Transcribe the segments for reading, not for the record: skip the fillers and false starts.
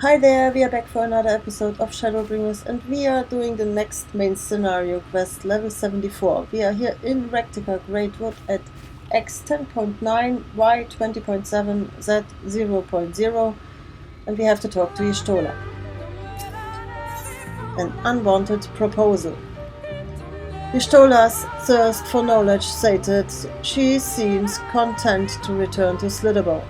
Hi there, we are back for another episode of Shadowbringers and we are doing the next main scenario quest, level 74. We are here in Rectica Greatwood at X 10.9, Y 20.7, Z 0.0 and we have to talk to Y'shtola. An unwanted proposal. Y'shtola's thirst for knowledge sated, she seems content to return to Slitherbow.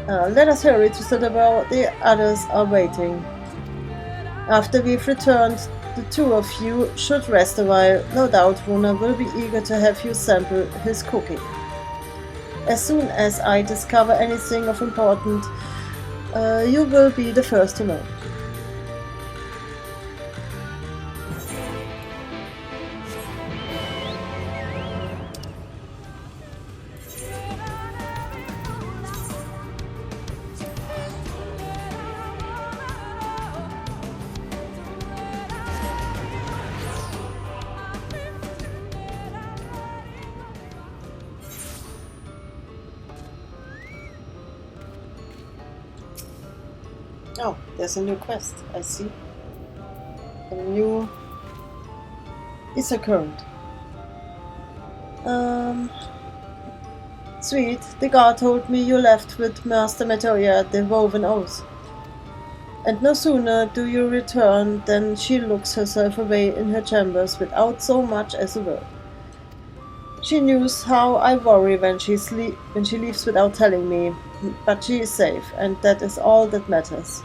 Let us hurry to Slitherbow, the others are waiting. After we've returned, the two of you should rest a while. No doubt Runa will be eager to have you sample his cooking. As soon as I discover anything of importance, you will be the first to know. Oh, there's a new quest, I see. A new... It's a current. Sweet, the guard told me you left with Master Metoya at the Woven Oath. And no sooner do you return than she looks herself away in her chambers without so much as a word. She knows how I worry when she leaves without telling me, but she is safe, and that is all that matters.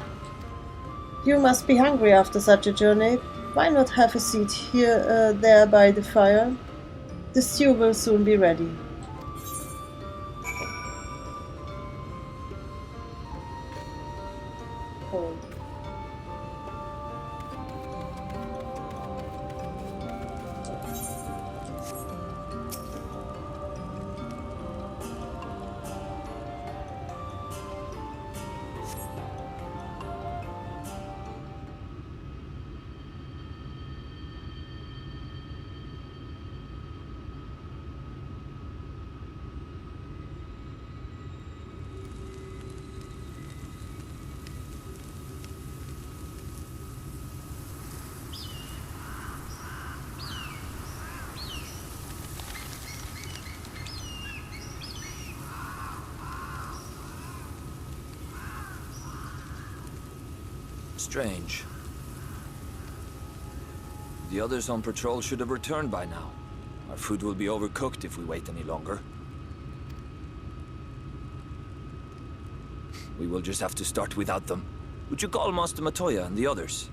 You must be hungry after such a journey. Why not have a seat here, there by the fire? The stew will soon be ready. Oh. Strange. The others on patrol should have returned by now. Our food will be overcooked if we wait any longer. We will just have to start without them. Would you call Master Matoya and the others?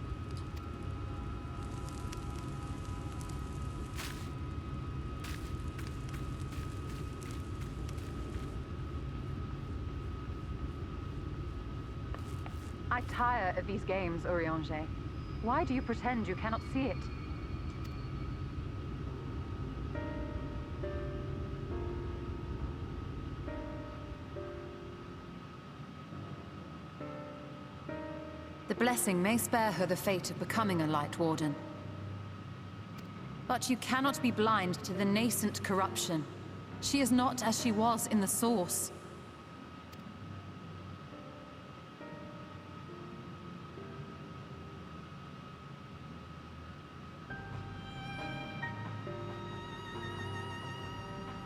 I tire of these games, Urianger. Why do you pretend you cannot see it? The blessing may spare her the fate of becoming a Light Warden. But you cannot be blind to the nascent corruption. She is not as she was in the Source.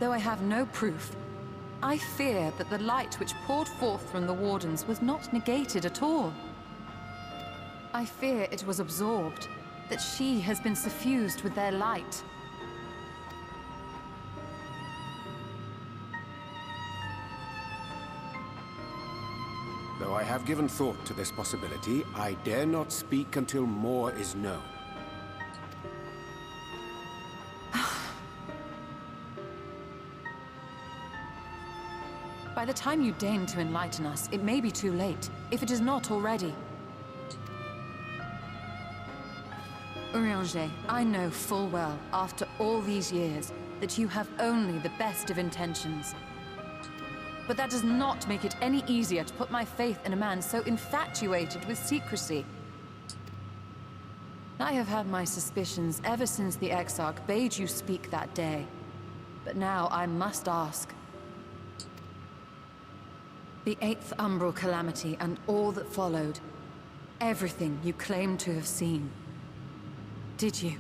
Though I have no proof, I fear that the light which poured forth from the Wardens was not negated at all. I fear it was absorbed, that she has been suffused with their light. Though I have given thought to this possibility, I dare not speak until more is known. By the time you deign to enlighten us, it may be too late, if it is not already. Urianger, I know full well, after all these years, that you have only the best of intentions. But that does not make it any easier to put my faith in a man so infatuated with secrecy. I have had my suspicions ever since the Exarch bade you speak that day. But now I must ask. The 8th Umbral Calamity and all that followed. Everything you claimed to have seen. Did you?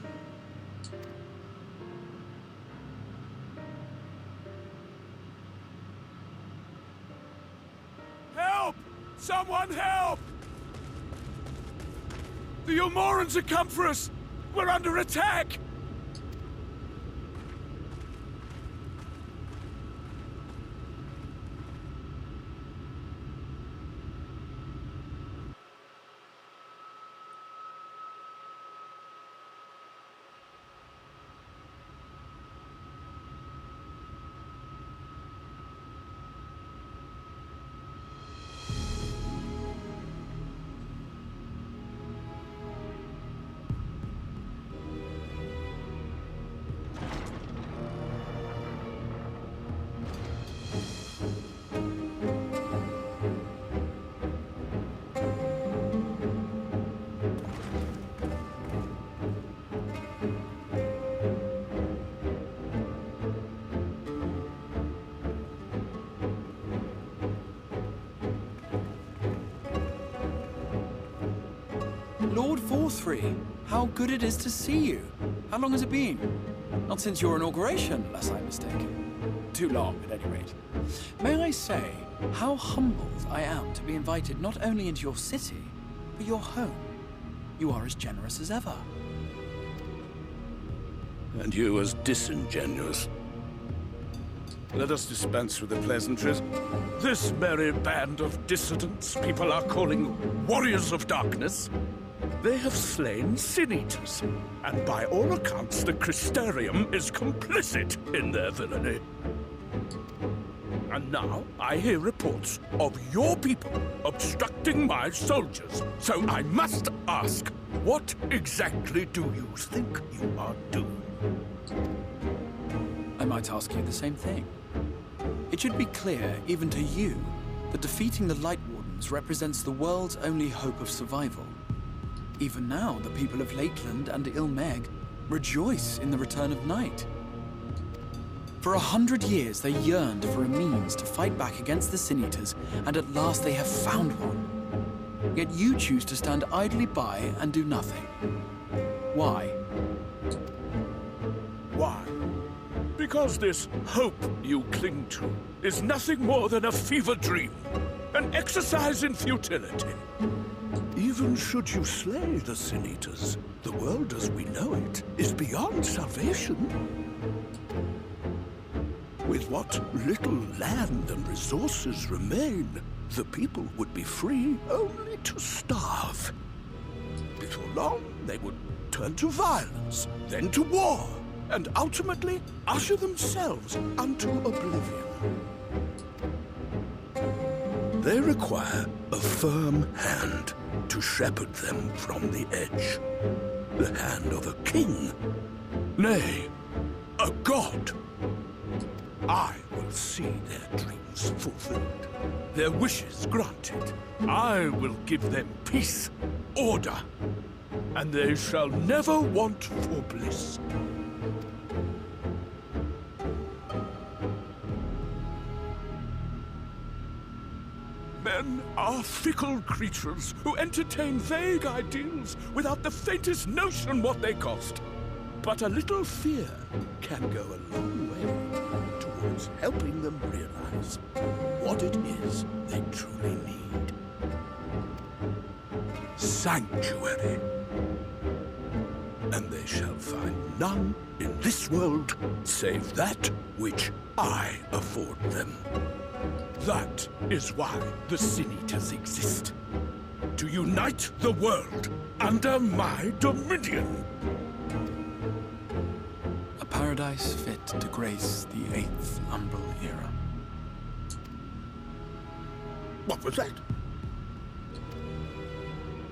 Help! Someone help! The Umorans have come for us! We're under attack! Lord Vauthry, how good it is to see you. How long has it been? Not since your inauguration, unless I'm mistaken. Too long, at any rate. May I say how humbled I am to be invited not only into your city, but your home. You are as generous as ever. And you as disingenuous. Let us dispense with the pleasantries. This merry band of dissidents people are calling Warriors of Darkness. They have slain Sin-Eaters, and by all accounts the crystarium is complicit in their villainy. And now I hear reports of your people obstructing my soldiers, so I must ask, what exactly do you think you are doing? I might ask you the same thing. It should be clear, even to you, that defeating the Light Wardens represents the world's only hope of survival. Even now, the people of Lakeland and Ilmeg rejoice in the return of night. For 100 years, they yearned for a means to fight back against the Sin-Eaters, and at last they have found one. Yet you choose to stand idly by and do nothing. Why? Why? Because this hope you cling to is nothing more than a fever dream, an exercise in futility. Even should you slay the Sin-Eaters, the world as we know it is beyond salvation. With what little land and resources remain, the people would be free only to starve. Before long, they would turn to violence, then to war, and ultimately usher themselves unto oblivion. They require a firm hand to shepherd them from the edge. The hand of a king. Nay, a god. I will see their dreams fulfilled, their wishes granted. I will give them peace, order, and they shall never want for bliss. Men are fickle creatures who entertain vague ideals without the faintest notion what they cost. But a little fear can go a long way towards helping them realize what it is they truly need. Sanctuary. And they shall find none in this world save that which I afford them. That is why the Sin-Eaters exist. To unite the world under my dominion. A paradise fit to grace the 8th Umbral era. What was that?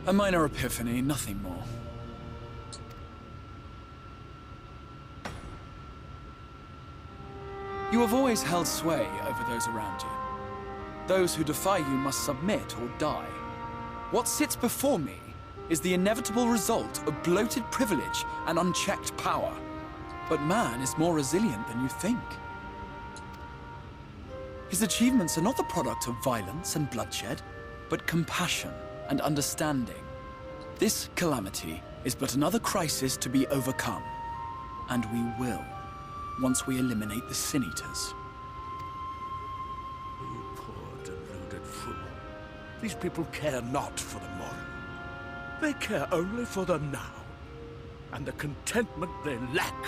A minor epiphany, nothing more. You have always held sway over those around you. Those who defy you must submit or die. What sits before me is the inevitable result of bloated privilege and unchecked power. But man is more resilient than you think. His achievements are not the product of violence and bloodshed, but compassion and understanding. This calamity is but another crisis to be overcome. And we will, once we eliminate the Sin Eaters. You poor deluded fool. These people care not for the morrow. They care only for the now. And the contentment they lack.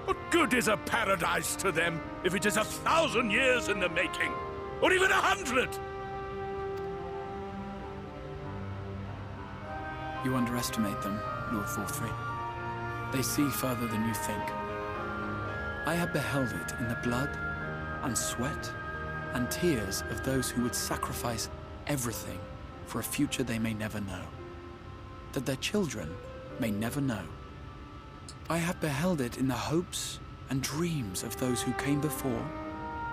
What good is a paradise to them if it is 1,000 years in the making? Or even 100? You underestimate them, Lord Vauthry. They see further than you think. I have beheld it in the blood and sweat and tears of those who would sacrifice everything for a future they may never know. That their children may never know. I have beheld it in the hopes and dreams of those who came before,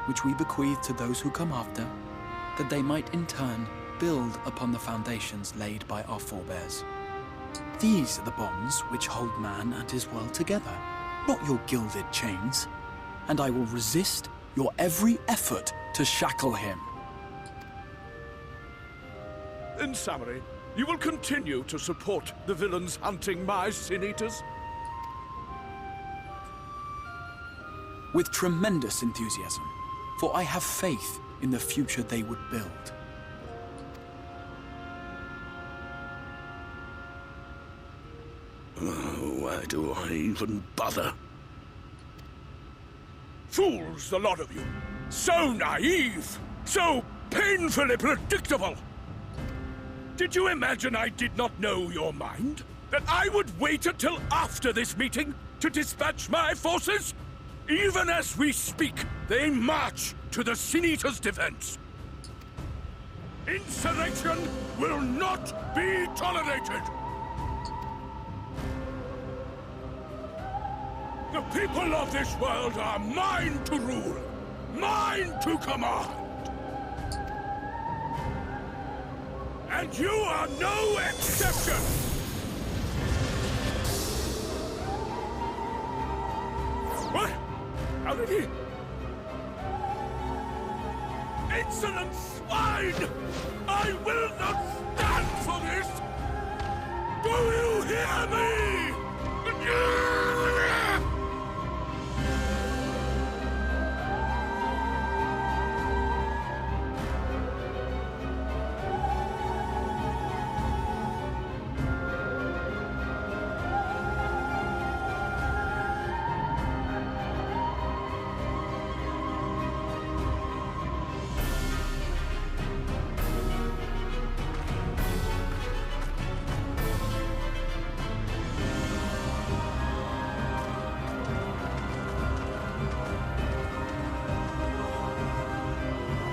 which we bequeath to those who come after, that they might in turn build upon the foundations laid by our forebears. These are the bonds which hold man and his world together, not your gilded chains. And I will resist your every effort to shackle him. In summary, you will continue to support the villains hunting my Sin Eaters? With tremendous enthusiasm, for I have faith in the future they would build. Oh, why do I even bother? Fools, the lot of you! So naive! So painfully predictable! Did you imagine I did not know your mind? That I would wait until after this meeting to dispatch my forces? Even as we speak, they march to the Sin Eaters' defense. Insurrection will not be tolerated! The people of this world are mine to rule, mine to command. And you are no exception! What? How did he... Insolent swine! I will not stand for this! Do you hear me?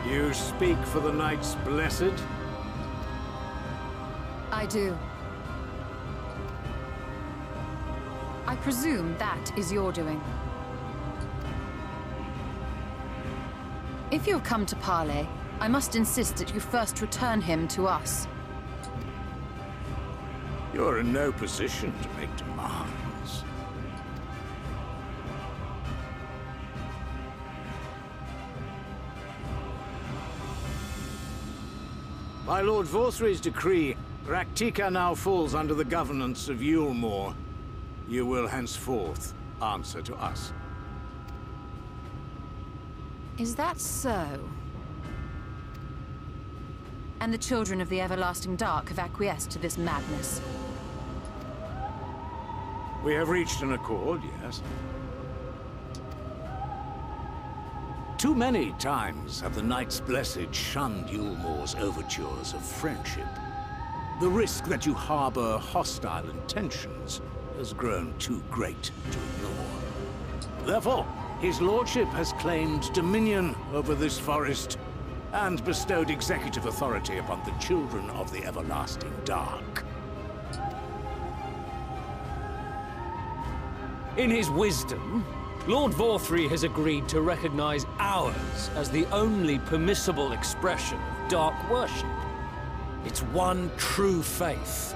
You speak for the Knights Blessed? I do. I presume that is your doing. If you have come to parley, I must insist that you first return him to us. You're in no position to make demands. By Lord Vauthry's decree, Raktika now falls under the governance of Yulmore. You will henceforth answer to us. Is that so? And the children of the Everlasting Dark have acquiesced to this madness? We have reached an accord, yes. Too many times have the Knights Blessed shunned Yulmore's overtures of friendship. The risk that you harbor hostile intentions has grown too great to ignore. Therefore, his lordship has claimed dominion over this forest and bestowed executive authority upon the children of the Everlasting Dark. In his wisdom, Lord Vauthry has agreed to recognize ours as the only permissible expression of dark worship. It's one true faith.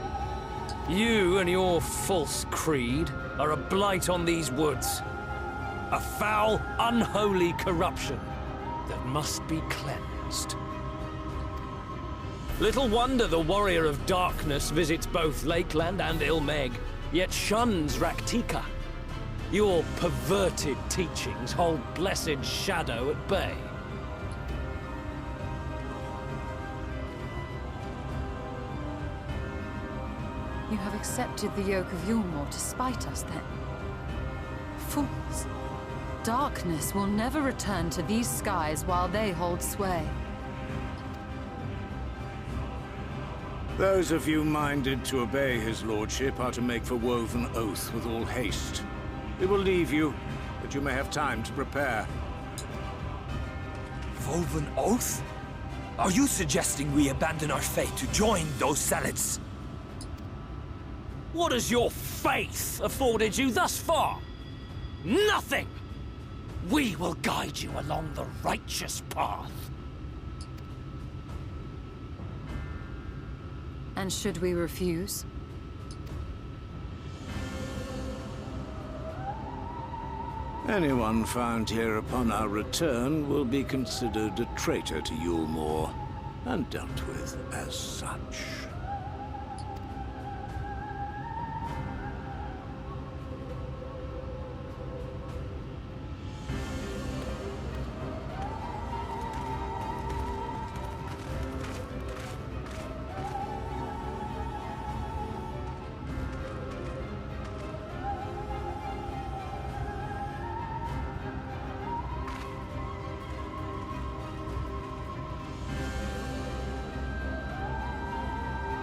You and your false creed are a blight on these woods. A foul, unholy corruption. that must be cleansed. Little wonder the Warrior of Darkness visits both Lakeland and Ilmeg, yet shuns Raktika. Your perverted teachings hold blessed Shadow at bay. You have accepted the yoke of Yulmore to spite us, then? Fools. Darkness will never return to these skies while they hold sway. Those of you minded to obey his lordship are to make for Woven Oath with all haste. We will leave you, but you may have time to prepare. Woven Oath? Are you suggesting we abandon our fate to join those zealots? What has your faith afforded you thus far? Nothing! We will guide you along the righteous path. And should we refuse? Anyone found here upon our return will be considered a traitor to Yulmore, and dealt with as such.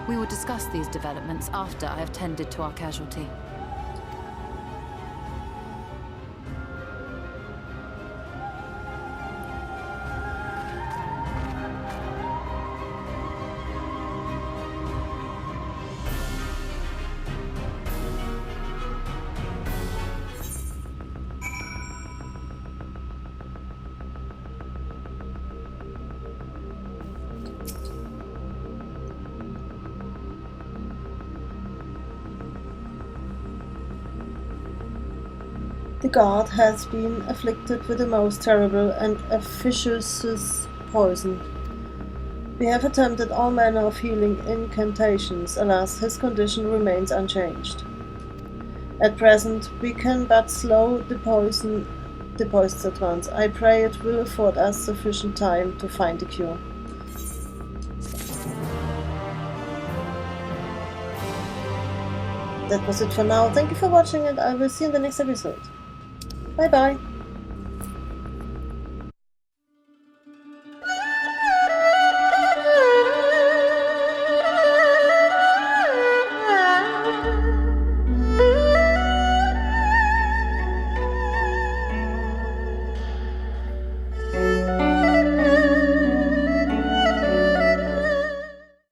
We will discuss these developments after I have tended to our casualty. The guard has been afflicted with the most terrible and efficacious poison. We have attempted all manner of healing incantations. Alas, his condition remains unchanged. At present, we can but slow the poison's advance. I pray it will afford us sufficient time to find a cure. That was it for now. Thank you for watching, and I will see you in the next episode. Bye bye.